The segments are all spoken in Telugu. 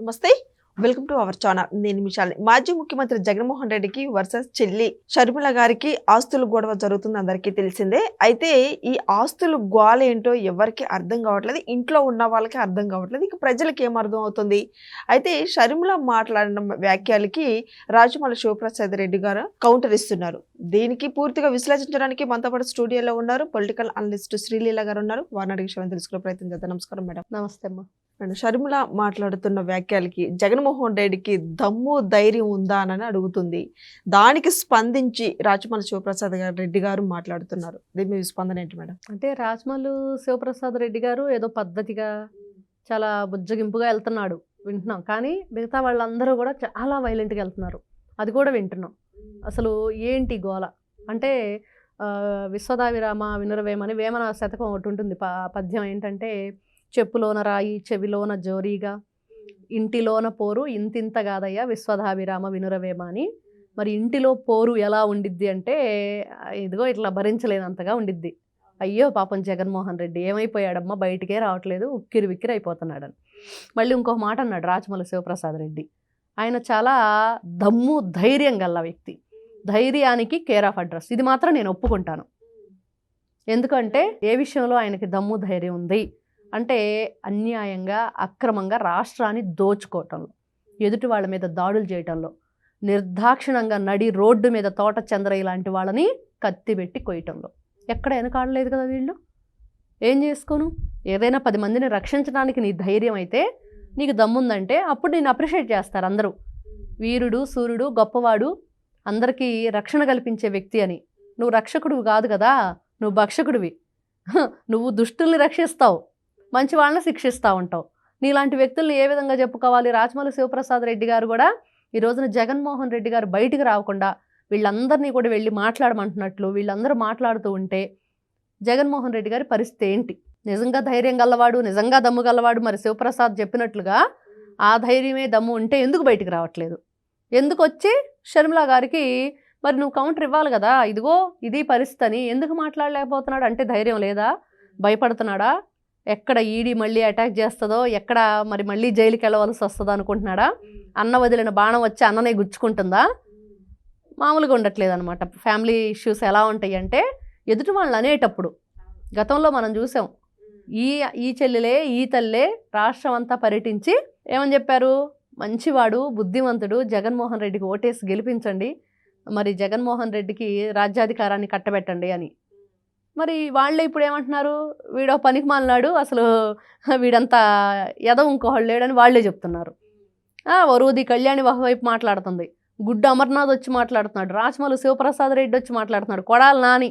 నమస్తే. Welcome to our channel. నేను మిషాల్ని. మాజీ ముఖ్యమంత్రి జగన్మోహన్ రెడ్డికి వర్సెస్ చెల్లి షర్మిల గారికి ఆస్తుల గొడవ జరుగుతుంది అందరికీ తెలిసిందే. అయితే ఈ ఆస్తులు గోల ఏంటో ఎవరికి అర్థం కావట్లేదు. ఇంట్లో ఉన్న వాళ్ళకి అర్థం కావట్లేదు. ఇక ప్రజలకు ఏం అర్థం అవుతుంది? అయితే షర్మిల మాట్లాడిన వ్యాఖ్యలకి రాజమౌళి శివప్రసాద్ రెడ్డి గారు కౌంటర్ ఇస్తున్నారు. దీనికి పూర్తిగా విశ్లేషించడానికి మనతో పాటు స్టూడియోలో ఉన్నారు పొలిటికల్ అనలిస్ట్ శ్రీలీల గారు ఉన్నారు. వారిని అడిగి విషయం తెలుసుకునే ప్రయత్నం చేద్దాం. నమస్కారం మేడం. నమస్తే అమ్మా. షర్మిల మాట్లాడుతున్న వ్యాఖ్యలకి జగన్మోహన్ రెడ్డికి దమ్ము ధైర్యం ఉందా అని అడుగుతుంది. దానికి స్పందించి రాజమౌళి శివప్రసాద్ రెడ్డి గారు మాట్లాడుతున్నారు. దీని మీద స్పందన ఏంటి మేడం? అంటే రాజమౌళి శివప్రసాద్ రెడ్డి గారు ఏదో పద్ధతిగా చాలా బుజ్జగింపుగా వెళ్తున్నాడు, వింటున్నాం. కానీ మిగతా వాళ్ళందరూ కూడా చాలా వైలెంట్గా వెళ్తున్నారు, అది కూడా వింటున్నాం. అసలు ఏంటి గోల అంటే విశ్వదావిరామ వినురవేమని వేమన శతకం ఒకటి ఉంటుంది. పద్యం ఏంటంటే, చెప్పులోన రాయి చెవిలోన జోరీగా ఇంటిలోన పోరు ఇంతింత కాదయ్యా విశ్వదాభిరామ వినురవేమ అని. మరి ఇంటిలో పోరు ఎలా ఉండిద్ది అంటే ఇదిగో ఇట్లా భరించలేనంతగా ఉండిద్ది. అయ్యో పాపం జగన్మోహన్ రెడ్డి ఏమైపోయాడమ్మా, బయటికే రావట్లేదు, ఉక్కిరి విక్కిరి అయిపోతున్నాడని. మళ్ళీ ఇంకొక మాట అన్నాడు రాజమౌళి శివప్రసాద్ రెడ్డి. ఆయన చాలా దమ్ము ధైర్యం గల వ్యక్తి, ధైర్యానికి కేర్ ఆఫ్ అడ్రస్. ఇది మాత్రం నేను ఒప్పుకుంటాను. ఎందుకంటే ఏ విషయంలో ఆయనకి దమ్ము ధైర్యం ఉంది అంటే, అన్యాయంగా అక్రమంగా రాష్ట్రాన్ని దోచుకోవటంలో, ఎదుటి వాళ్ళ మీద దాడులు చేయటంలో, నిర్దాక్షిణంగా నడి రోడ్డు మీద తోట చంద్రయ్య లాంటి వాళ్ళని కత్తిపెట్టి కొయ్యటంలో ఎక్కడ వెనకాడలేదు కదా వీళ్ళు. ఏం చేసుకోను? ఏదైనా 10 మందిని రక్షించడానికి నీ ధైర్యం అయితే, నీకు దమ్ముందంటే అప్పుడు నేను అప్రిషియేట్ చేస్తారు అందరూ. వీరుడు సూర్యుడు గొప్పవాడు, అందరికీ రక్షణ కల్పించే వ్యక్తి అని. నువ్వు రక్షకుడివి కాదు కదా, నువ్వు భక్షకుడివి. నువ్వు దుష్టుల్ని రక్షిస్తావు, మంచి వాళ్ళని శిక్షిస్తూ ఉంటావు. నీలాంటి వ్యక్తుల్ని ఏ విధంగా చెప్పుకోవాలి? రాజమౌళి శివప్రసాద్ రెడ్డి గారు కూడా ఈ రోజున జగన్మోహన్ రెడ్డి గారు బయటికి రాకుండా వీళ్ళందరినీ కూడా వెళ్ళి మాట్లాడమంటున్నట్లు వీళ్ళందరూ మాట్లాడుతూ ఉంటే జగన్మోహన్ రెడ్డి గారి పరిస్థితి ఏంటి? నిజంగా ధైర్యం గల్లవాడు, నిజంగా దమ్ము గల్లవాడు. మరి శివప్రసాద్ చెప్పినట్లుగా ఆ ధైర్యమే దమ్ము ఉంటే ఎందుకు బయటికి రావట్లేదు? ఎందుకు వచ్చి షర్మిల గారికి మరి నువ్వు కౌంటర్ ఇవ్వాలి కదా, ఇదిగో ఇది పరిస్థితి అని ఎందుకు మాట్లాడలేకపోతున్నాడు? అంటే ధైర్యం లేదా? భయపడుతున్నాడా? ఎక్కడ ఈడీ మళ్ళీ అటాక్ చేస్తుందో, ఎక్కడ మరి మళ్ళీ జైలుకి వెళ్ళవలసి వస్తుందో అనుకుంటున్నాడా? అన్న వదిలిన బాణం వచ్చి అన్ననే గుచ్చుకుంటుందా? మామూలుగా ఉండట్లేదు అనమాట. ఫ్యామిలీ ఇష్యూస్ ఎలా ఉంటాయి అంటే, ఎదుటి వాళ్ళు అనేటప్పుడు గతంలో మనం చూసాం. ఈ చెల్లెలే ఈ తల్లే రాష్ట్రం అంతా పర్యటించి ఏమని చెప్పారు? మంచివాడు బుద్ధిమంతుడు జగన్మోహన్ రెడ్డికి ఓటేసి గెలిపించండి, మరి జగన్మోహన్ రెడ్డికి రాజ్యాధికారాన్ని కట్టబెట్టండి అని. మరి వాళ్ళే ఇప్పుడు ఏమంటున్నారు? వీడో పనికి మాలినాడు, అసలు వీడంతా ఎదవ ఇంకోహళ్ళు లేడని వాళ్ళే చెప్తున్నారు. వరుది కళ్యాణి ఒకవైపు మాట్లాడుతుంది, గుడ్డు అమర్నాథ్ వచ్చి మాట్లాడుతున్నాడు, రాజమౌళి శివప్రసాద్ రెడ్డి వచ్చి మాట్లాడుతున్నాడు, కొడాలి నాని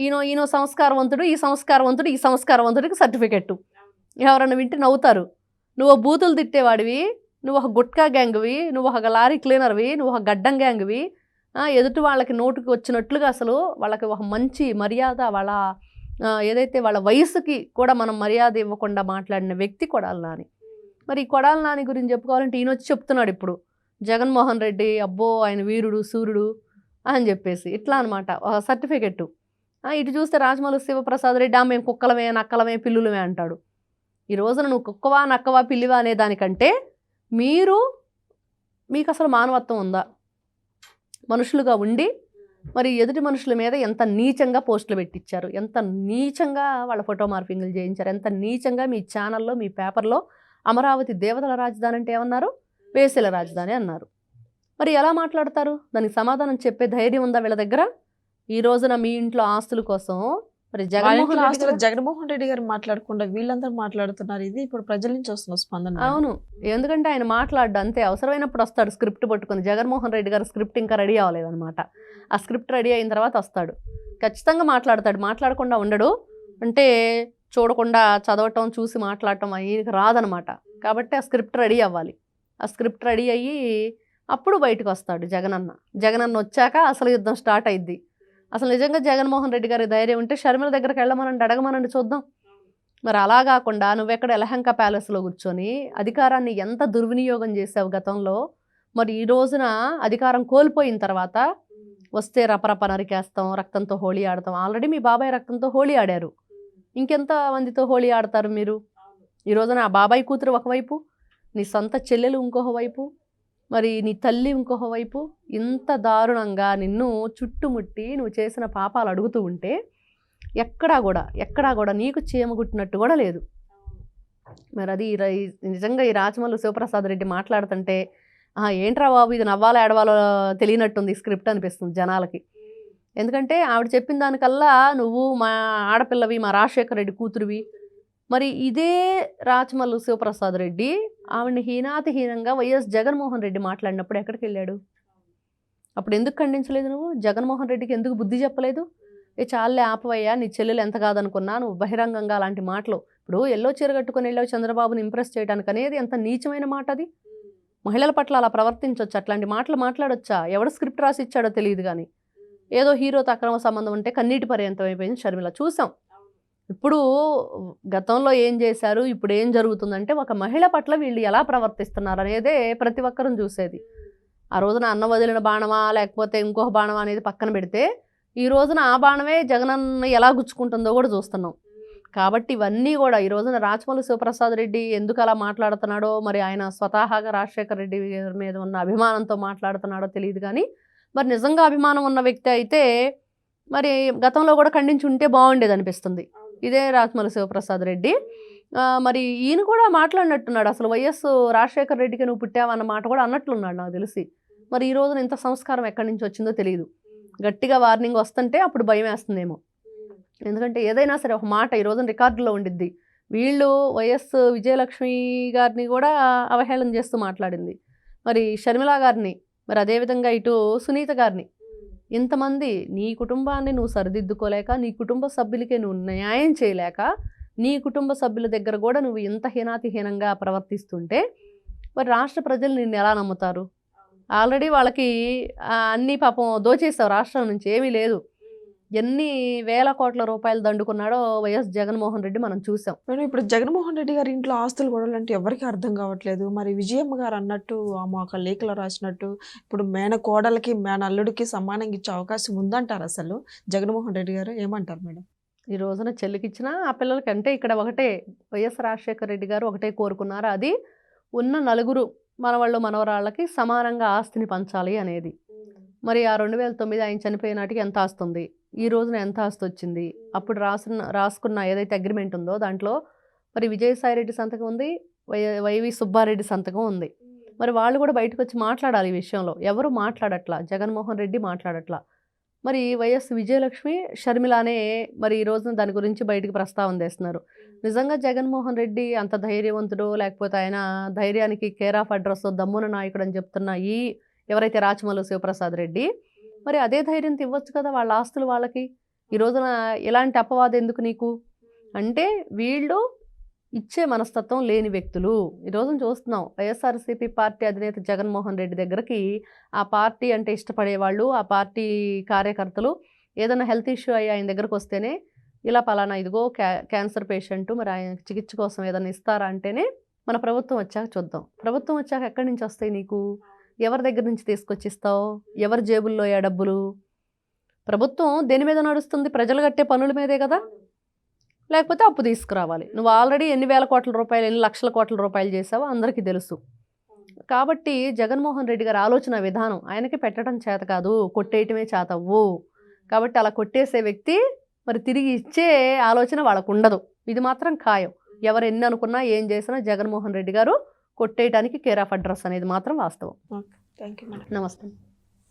ఈయనో సంస్కారవంతుడు, ఈ సంస్కారవంతుడికి సర్టిఫికెట్టు. ఎవరన్నా వింటే నవ్వుతారు. నువ్వు బూతులు తిట్టేవాడివి, నువ్వు ఒక గుట్కా గ్యాంగ్వి, నువ్వు ఒక లారీ క్లీనర్వి, నువ్వు ఒక గడ్డం గ్యాంగ్వి. ఎదుటి వాళ్ళకి నోటుకి వచ్చినట్లుగా అసలు వాళ్ళకి ఒక మంచి మర్యాద, వాళ్ళ ఏదైతే వాళ్ళ వయసుకి కూడా మనం మర్యాద ఇవ్వకుండా మాట్లాడిన వ్యక్తి కొడాలి నాని. మరి ఈ కొడాలి నాని గురించి చెప్పుకోవాలంటే ఈయన వచ్చి చెప్తున్నాడు ఇప్పుడు జగన్మోహన్ రెడ్డి అబ్బో ఆయన వీరుడు సూర్యుడు అని చెప్పేసి ఇట్లా అనమాట సర్టిఫికెట్టు. ఇటు చూస్తే రాజమౌళి శివప్రసాద్ రెడ్డి మేము కుక్కలమే నక్కలమే పిల్లులమే అంటాడు. ఈ రోజున నువ్వు కుక్కవా నక్కవా పిల్లివా అనే దానికంటే మీకు అసలు మానవత్వం ఉందా? మనుషులుగా ఉండి మరి ఎదుటి మనుషుల మీద ఎంత నీచంగా పోస్టులు పెట్టించారు, ఎంత నీచంగా వాళ్ళ ఫోటో మార్పింగ్లు చేయించారు, ఎంత నీచంగా మీ ఛానల్లో మీ పేపర్లో అమరావతి దేవతల రాజధాని అంటే ఏమన్నారు? వేసెల రాజధాని అన్నారు. మరి ఎలా మాట్లాడతారు? దానికి సమాధానం చెప్పే ధైర్యం ఉందా వీళ్ళ దగ్గర? ఈ రోజున మీ ఇంట్లో ఆస్తుల కోసం మరి జగన్మోహన్ రెడ్డి గారు మాట్లాడకుండా వీళ్ళందరూ మాట్లాడుతున్నారు. ఇది ఇప్పుడు ప్రజల నుంచి వస్తున్న స్పందన. అవును, ఎందుకంటే ఆయన మాట్లాడు అంతే, అవసరమైనప్పుడు వస్తాడు స్క్రిప్ట్ పట్టుకొని. జగన్మోహన్ రెడ్డి గారు స్క్రిప్ట్ ఇంకా రెడీ అవ్వలేదన్నమాట. ఆ స్క్రిప్ట్ రెడీ అయిన తర్వాత వస్తాడు, ఖచ్చితంగా మాట్లాడతాడు. మాట్లాడకుండా ఉండడు. అంటే చూడకుండా చదవటం చూసి మాట్లాడటం ఆయనకి రాదనమాట. కాబట్టి ఆ స్క్రిప్ట్ రెడీ అవ్వాలి. ఆ స్క్రిప్ట్ రెడీ అయ్యి అప్పుడు బయటకు వస్తాడు జగనన్న వచ్చాక అసలు యుద్ధం స్టార్ట్ అయింది. అసలు నిజంగా జగన్మోహన్ రెడ్డి గారి ధైర్యం ఉంటే షర్మిల దగ్గరికి వెళ్ళమనండి, అడగమనండి, చూద్దాం. మరి అలా కాకుండా నువ్వెక్కడ ఎలహంక ప్యాలెస్లో కూర్చొని అధికారాన్ని ఎంత దుర్వినియోగం చేసావు గతంలో. మరి ఈ రోజున అధికారం కోల్పోయిన తర్వాత వస్తే రపరప నరికేస్తాం, రక్తంతో హోళీ ఆడతాం. ఆల్రెడీ మీ బాబాయ్ రక్తంతో హోళీ ఆడారు, ఇంకెంత మందితో హోళీ ఆడతారు మీరు? ఈ రోజున ఆ బాబాయ్ కూతురు ఒకవైపు, నీ సొంత చెల్లెలు ఇంకొక వైపు, మరి నీ తల్లి ఇంకొక వైపు, ఇంత దారుణంగా నిన్ను చుట్టుముట్టి నువ్వు చేసిన పాపాలు అడుగుతూ ఉంటే ఎక్కడా కూడా నీకు చీమగుట్టినట్టు కూడా లేదు. మరి అది నిజంగా ఈ రాచమల్లు శివప్రసాద్ రెడ్డి మాట్లాడుతుంటే ఏంట్రా బాబు ఇది నవ్వాలో ఏడవాలో తెలియనట్టుంది స్క్రిప్ట్ అనిపిస్తుంది జనాలకి. ఎందుకంటే ఆవిడ చెప్పిన దానికల్లా నువ్వు మా ఆడపిల్లవి, మా రాజశేఖర రెడ్డి కూతురువి, మరి ఇదే రాచమల్లు శివప్రసాద్ రెడ్డి ఆవిడని హీనాతిహీనంగా వైఎస్ జగన్మోహన్ రెడ్డి మాట్లాడినప్పుడు ఎక్కడికి వెళ్ళాడు? అప్పుడు ఎందుకు ఖండించలేదు నువ్వు? జగన్మోహన్ రెడ్డికి ఎందుకు బుద్ధి చెప్పలేదు? చాలే ఆపవయ్యా, నీ చెల్లెలు ఎంత కాదనుకున్నా నువ్వు బహిరంగంగా అలాంటి మాటలు, ఇప్పుడు ఎల్లో చీర కట్టుకుని వెళ్ళావు చంద్రబాబుని ఇంప్రెస్ చేయడానికి అనేది ఎంత నీచమైన మాట అది. మహిళల పట్ల అలా ప్రవర్తించవచ్చు, అట్లాంటి మాటలు మాట్లాడొచ్చా? ఎవడు స్క్రిప్ట్ రాసి ఇచ్చాడో తెలియదు కానీ ఏదో హీరోతో అక్రమ సంబంధం ఉంటే కన్నీటి పర్యంతం అయిపోయింది షర్మిల. చూసాం ఇప్పుడు గతంలో ఏం చేశారు, ఇప్పుడు ఏం జరుగుతుందంటే ఒక మహిళ పట్ల వీళ్ళు ఎలా ప్రవర్తిస్తున్నారు అనేదే ప్రతి ఒక్కరూ చూసేది. ఆ రోజున అన్న వదిలిన బాణమా లేకపోతే ఇంకొక బాణమా అనేది పక్కన పెడితే ఈ రోజున ఆ బాణమే జగనన్న ఎలా గుచ్చుకుంటుందో కూడా చూస్తున్నాం. కాబట్టి ఇవన్నీ కూడా ఈ రోజున రాచమల్లు శివప్రసాద్ రెడ్డి ఎందుకు అలా మాట్లాడుతున్నాడో, మరి ఆయన స్వతహాగా రాజశేఖర రెడ్డి మీద ఉన్న అభిమానంతో మాట్లాడుతున్నాడో తెలియదు కానీ మరి నిజంగా అభిమానం ఉన్న వ్యక్తి అయితే మరి గతంలో కూడా ఖండించి ఉంటే బాగుండేది అనిపిస్తుంది ఇదే రాచమల్లు శివప్రసాద్ రెడ్డి. మరి ఈయన కూడా మాట్లాడినట్టున్నాడు, అసలు వైఎస్ రాజశేఖర రెడ్డికి నువ్వు పుట్టావన్న మాట కూడా అన్నట్లున్నాడు నాకు తెలిసి. మరి ఈ రోజున ఇంత సంస్కారం ఎక్కడి నుంచి వచ్చిందో తెలియదు. గట్టిగా వార్నింగ్ వస్తుంటే అప్పుడు భయం వేస్తుందేమో. ఎందుకంటే ఏదైనా సరే ఒక మాట ఈ రోజున రికార్డులో ఉండిద్ది. వీళ్ళు వైఎస్ విజయలక్ష్మి గారిని కూడా అవహేళన చేస్తూ మాట్లాడింది, మరి షర్మిల గారిని, మరి అదేవిధంగా ఇటు సునీత గారిని. ఇంతమంది నీ కుటుంబాన్ని నువ్వు సరిదిద్దుకోలేక, నీ కుటుంబ సభ్యులకే నువ్వు న్యాయం చేయలేక, నీ కుటుంబ సభ్యుల దగ్గర కూడా నువ్వు ఇంత హీనాతిహీనంగా ప్రవర్తిస్తుంటే మరి రాష్ట్ర ప్రజలు నిన్ను ఎలా నమ్ముతారు? ఆల్రెడీ వాళ్ళకి అన్నీ పాపం దోచేసావు, రాష్ట్రం నుంచి ఏమీ లేదు. ఎన్ని వేల కోట్ల రూపాయలు దండుకున్నాడో వైఎస్ జగన్మోహన్ రెడ్డి మనం చూసాం. మేడం ఇప్పుడు జగన్మోహన్ రెడ్డి గారి ఇంట్లో ఆస్తులు గొడవలు అంటే ఎవరికి అర్థం కావట్లేదు. మరి విజయమ్మ గారు అన్నట్టు ఆమె ఒక లేఖలో రాసినట్టు ఇప్పుడు మేనకోడలకి మేనల్లుడికి సమానంగా ఇచ్చే అవకాశం ఉందంటారు అసలు జగన్మోహన్ రెడ్డి గారు? ఏమంటారు మేడం? ఈ రోజున చెల్లికిచ్చిన ఆ పిల్లలకి అంటే ఇక్కడ ఒకటే వైఎస్ రాజశేఖర రెడ్డి గారు ఒకటే కోరుకున్నారు, అది ఉన్న నలుగురు మనవాళ్ళు మనవరాళ్ళకి సమానంగా ఆస్తిని పంచాలి అనేది. మరి ఆ 2009 ఆయన చనిపోయే నాటికి ఎంత ఆస్తుంది, ఈ రోజున ఎంత ఆస్తి వచ్చింది? అప్పుడు రాసుకున్న ఏదైతే అగ్రిమెంట్ ఉందో దాంట్లో మరి విజయసాయిరెడ్డి సంతకం ఉంది, వైవి సుబ్బారెడ్డి సంతకం ఉంది. మరి వాళ్ళు కూడా బయటకు వచ్చి మాట్లాడాలి ఈ విషయంలో. ఎవరు మాట్లాడట్లా, జగన్మోహన్ రెడ్డి మాట్లాడట్లా. మరి వైఎస్ విజయలక్ష్మి షర్మిలానే మరి ఈ రోజున దాని గురించి బయటికి ప్రస్తావన చేస్తున్నారు. నిజంగా జగన్మోహన్ రెడ్డి అంత ధైర్యవంతుడో లేకపోతే ఆయన ధైర్యానికి కేర్ ఆఫ్ అడ్రస్ దమ్మున నాయకుడు అని చెప్తున్న ఈ ఎవరైతే రాచమల్లు శివప్రసాద్ రెడ్డి, మరి అదే ధైర్యం ఇవ్వచ్చు కదా వాళ్ళ ఆస్తులు వాళ్ళకి. ఈ రోజున ఎలాంటి అపవాదం ఎందుకు నీకు అంటే వీళ్ళు ఇచ్చే మనస్తత్వం లేని వ్యక్తులు. ఈ రోజున చూస్తున్నాం వైఎస్ఆర్సీపీ పార్టీ అధినేత జగన్మోహన్ రెడ్డి దగ్గరికి ఆ పార్టీ అంటే ఇష్టపడేవాళ్ళు, ఆ పార్టీ కార్యకర్తలు ఏదైనా హెల్త్ ఇష్యూ అయ్యి ఆయన దగ్గరకు వస్తేనే ఇలా పలానా ఇదిగో క్యాన్సర్ పేషెంట్, మరి ఆయన చికిత్స కోసం ఏదైనా ఇస్తారా అంటేనే మన ప్రభుత్వం వచ్చాక చూద్దాం. ప్రభుత్వం వచ్చాక ఎక్కడి నుంచి వస్తాయి నీకు? ఎవరి దగ్గర నుంచి తీసుకొచ్చిస్తావు? ఎవరి జేబుల్లో ఏ డబ్బులు? ప్రభుత్వం దేని మీద నడుస్తుంది? ప్రజలు కట్టే పనుల మీదే కదా. లేకపోతే అప్పు తీసుకురావాలి. నువ్వు ఆల్రెడీ ఎన్ని వేల కోట్ల రూపాయలు, ఎన్ని లక్షల కోట్ల రూపాయలు చేసావో అందరికీ తెలుసు. కాబట్టి జగన్మోహన్ రెడ్డి గారి ఆలోచన విధానం ఆయనకి పెట్టడం చేత కాదు, కొట్టేయటమే చేతవ్వు. కాబట్టి అలా కొట్టేసే వ్యక్తి మరి తిరిగి ఇచ్చే ఆలోచన వాళ్ళకు ఉండదు. ఇది మాత్రం ఖాయం. ఎవరు ఎన్ని అనుకున్నా ఏం చేసినా జగన్మోహన్ రెడ్డి గారు కొట్టేయడానికి కేర్ ఆఫ్ అడ్రస్ అనేది మాత్రం వాస్తవం. Thank you madam. నమస్తే.